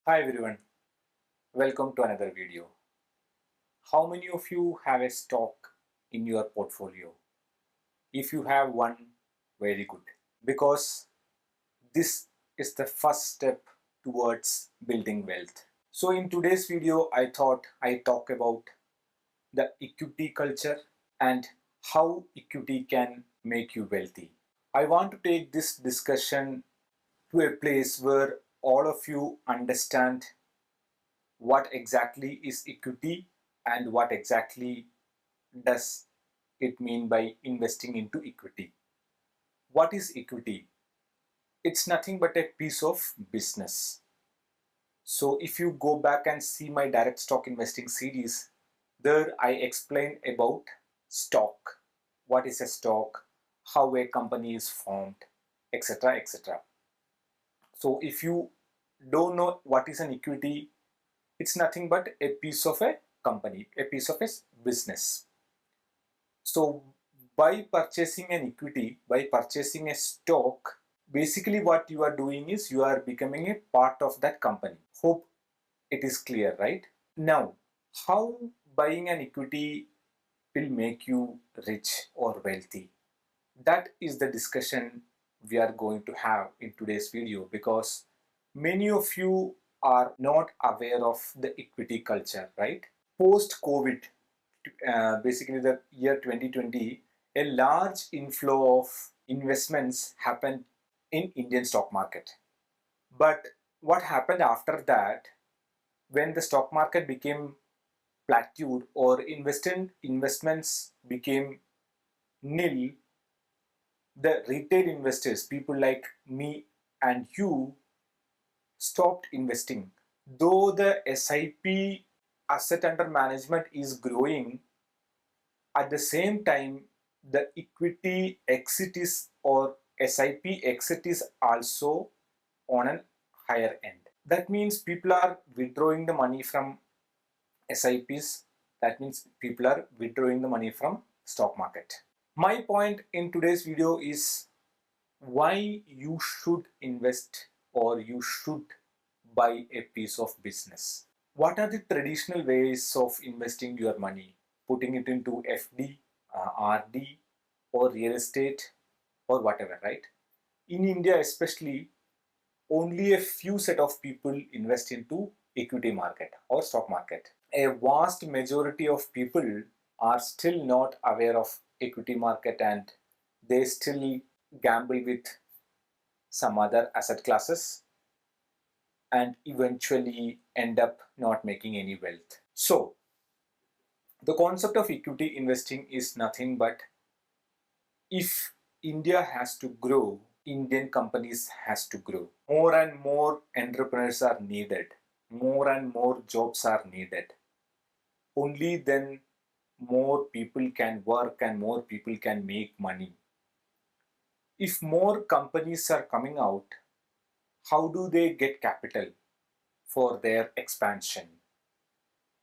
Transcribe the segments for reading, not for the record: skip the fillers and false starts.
Hi everyone, welcome to another video. How many of you have a stock in your portfolio? If you have one, very good. Because this is the first step towards building wealth. So in today's video, I thought I talk about the equity culture and how equity can make you wealthy. I want to take this discussion to a place where all of you understand what exactly is equity and what exactly does it mean by investing into equity. What is equity? It's nothing but a piece of business. So if you go back and see my direct stock investing series, there I explain about stock. What is a stock? How a company is formed, etc. etc. So if you don't know what is an equity, it's nothing but a piece of a company, a piece of a business. So by purchasing an equity, by purchasing a stock, basically what you are doing is you are becoming a part of that company. Hope it is clear, right? Now, how buying an equity will make you rich or wealthy? That is the discussion we are going to have in today's video, because many of you are not aware of the equity culture, right? Post COVID, basically the year 2020, a large inflow of investments happened in Indian stock market. But what happened after that, when the stock market became plateaued or investments became nil, the retail investors, people like me and you, stopped investing. Though the SIP, asset under management, is growing, at the same time the equity exit is, or SIP exit is also on an higher end. That means people are withdrawing the money from SIPs. That means people are withdrawing the money from stock market. My point in today's video is why you should invest or you should buy a piece of business. What are the traditional ways of investing your money? Putting it into FD, RD, or real estate, or whatever, right? In India especially, only a few set of people invest into equity market or stock market. A vast majority of people are still not aware of equity market, and they still gamble with some other asset classes and eventually end up not making any wealth. So the concept of equity investing is nothing but, if India has to grow, Indian companies has to grow. More and more entrepreneurs are needed. More and more jobs are needed. Only then more people can work and more people can make money. If more companies are coming out, how do they get capital for their expansion?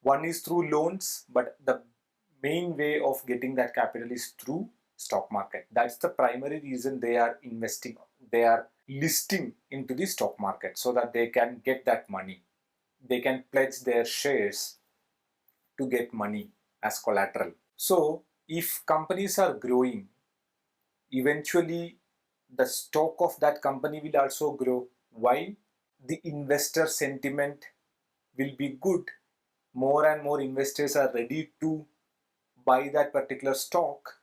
One is through loans, but the main way of getting that capital is through stock market. That's the primary reason they are investing. They are listing into the stock market so that they can get that money. They can pledge their shares to get money as collateral. So if companies are growing, eventually the stock of that company will also grow. Why? The investor sentiment will be good. More and more investors are ready to buy that particular stock,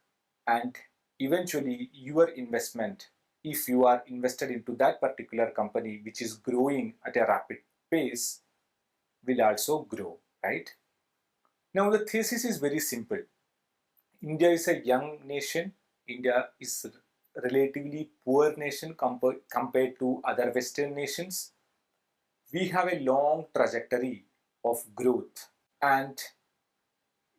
and eventually your investment, if you are invested into that particular company which is growing at a rapid pace, will also grow, right? Now the thesis is very simple. India is a young nation. India is a relatively poor nation compared to other Western nations. We have a long trajectory of growth, and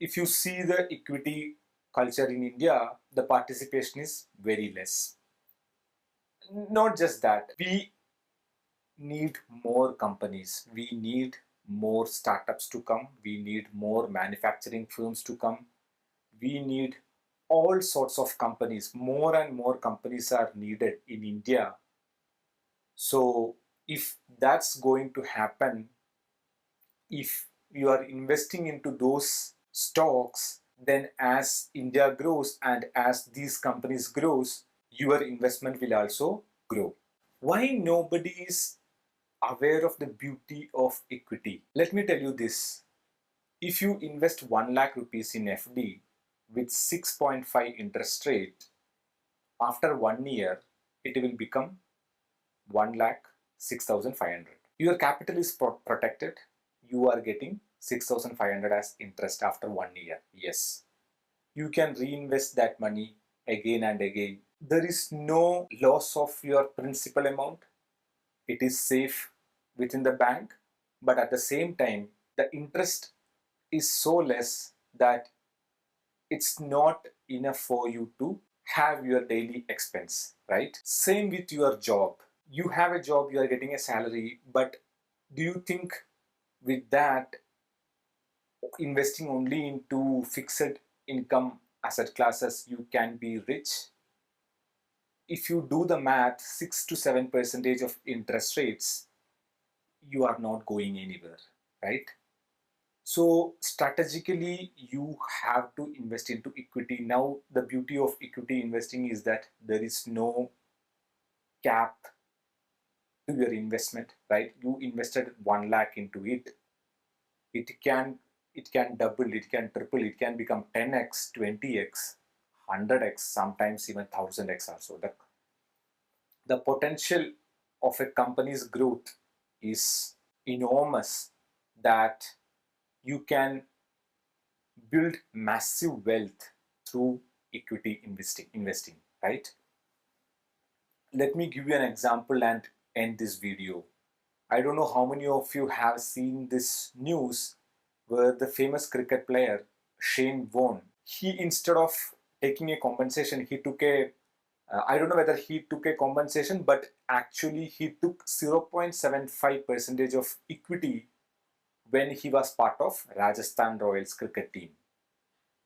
if you see the equity culture in India, the participation is very less. Not just that, we need more companies, we need more startups to come, we need more manufacturing firms to come, we need all sorts of companies. More and more companies are needed in India. So if that's going to happen, if you are investing into those stocks, then as India grows and as these companies grows, your investment will also grow. Why nobody is aware of the beauty of equity? Let me tell you this. If you invest 1 lakh rupees in FD with 6.5 interest rate, after 1 year, it will become 1 lakh 6,500. Your capital is protected. You are getting 6,500 as interest after 1 year. Yes. You can reinvest that money again and again. There is no loss of your principal amount. It is safe within the bank, but at the same time, the interest is so less that it's not enough for you to have your daily expense, right? Same with your job. You have a job, you are getting a salary, but do you think with that investing only into fixed income asset classes you can be rich? If you do the math, 6 to 7% of interest rates, you are not going anywhere, right? So strategically, you have to invest into equity. Now, the beauty of equity investing is that there is no cap to your investment, right? You invested 1 lakh into it. It can double, it can triple, it can become 10x, 20x, 100x, sometimes even 1000x also. The potential of a company's growth is enormous, that you can build massive wealth through equity investing, right? Let me give you an example and end this video. I don't know how many of you have seen this news where the famous cricket player Shane Warne, he, instead of taking a compensation, he took a I don't know whether he took a compensation, but actually he took 0.75% of equity when he was part of Rajasthan Royals cricket team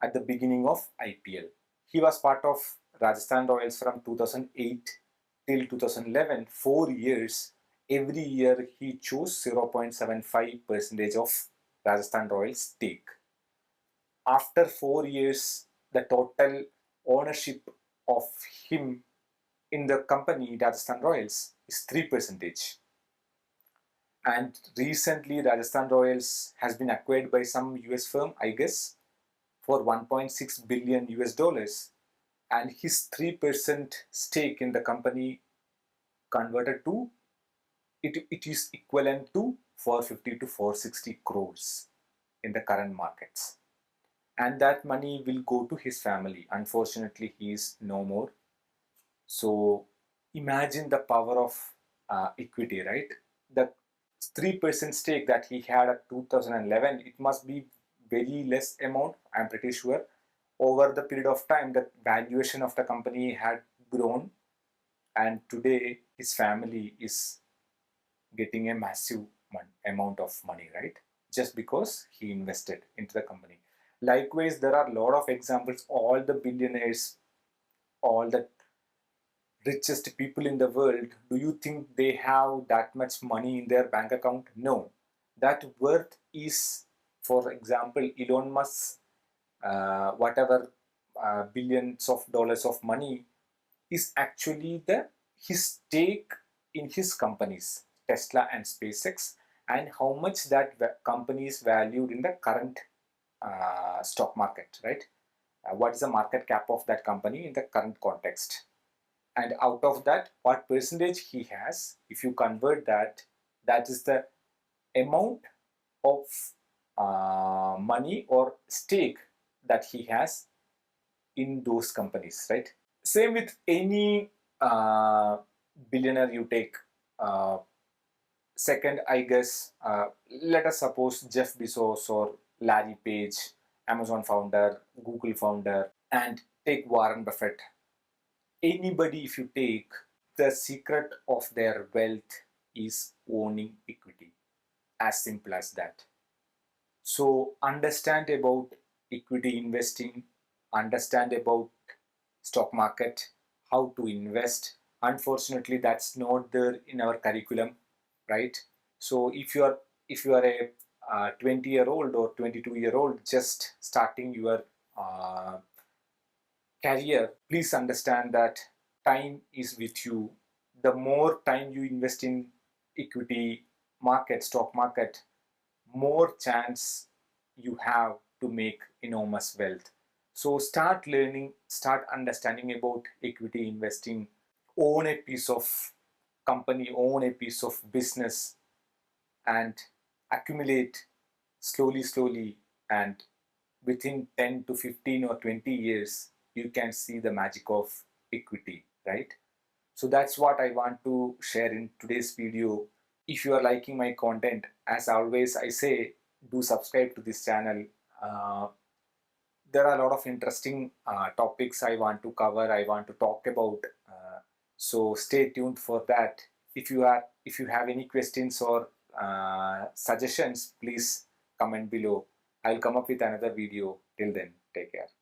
at the beginning of IPL. He was part of Rajasthan Royals from 2008 till 2011, 4 years. Every year he chose 0.75% of Rajasthan Royals stake. After 4 years, the total ownership of him in the company Rajasthan Royals is 3%. And recently Rajasthan Royals has been acquired by some US firm, I guess, for 1.6 billion US dollars, and his 3% stake in the company converted to it is equivalent to 450 to 460 crores in the current markets, and that money will go to his family. Unfortunately, he is no more. So imagine the power of equity, right? The 3% stake that he had at 2011, it must be very less amount, I'm pretty sure. Over the period of time, the valuation of the company had grown, and today his family is getting a massive amount of money, right? Just because he invested into the company. Likewise, there are a lot of examples. All the billionaires, all the richest people in the world, do you think they have that much money in their bank account? No. That worth is, for example, Elon Musk's whatever billions of dollars of money is actually his stake in his companies, Tesla and SpaceX, and how much that company is valued in the current stock market, right? What is the market cap of that company in the current context? And out of that, what percentage he has, if you convert that, that is the amount of money or stake that he has in those companies, right? Same with any billionaire you take. Second, I guess, let us suppose Jeff Bezos or Larry Page, Amazon founder, Google founder, and take Warren Buffett. Anybody, if you take, the secret of their wealth is owning equity. As simple as that. So understand about equity investing, understand about stock market, how to invest. Unfortunately, that's not there in our curriculum, right? So if you are a 20-year-old or 22-year-old just starting your uh, career, please understand that time is with you. The more time you invest in equity market, stock market, more chance you have to make enormous wealth. So start learning, start understanding about equity investing, own a piece of company, own a piece of business, and accumulate slowly, and within 10 to 15 or 20 years, you can see the magic of equity, right? So that's what I want to share in today's video. If you are liking my content, as always I say, do subscribe to this channel. uh, there are a lot of interesting topics I want to cover, I want to talk about. So stay tuned for that. If you have any questions or suggestions, please comment below. I'll come up with another video. Till then, take care.